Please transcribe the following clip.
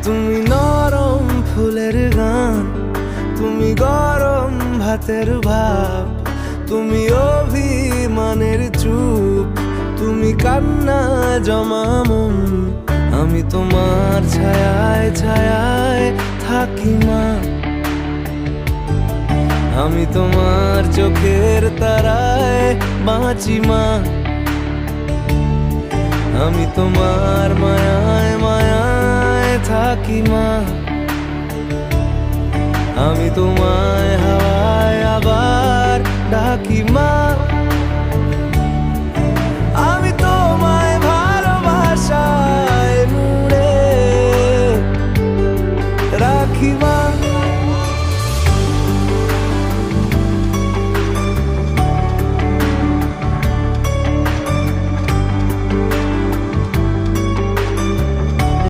তুমি নরম ফুলের গান, তুমি গরম ভাতের ভাব, তুমি অভিমানের চুপ, তুমি কান্না জমা মন। আমি তোমার ছায়ায় ছায়ায় থাকি মা, আমি তোমার চোখের তারায় বাঁচি মা, আমি তোমার মায়ায় মায়ায় থাকি মা, আমি তোমায় হাওয়ায় আবার ডাকি মা।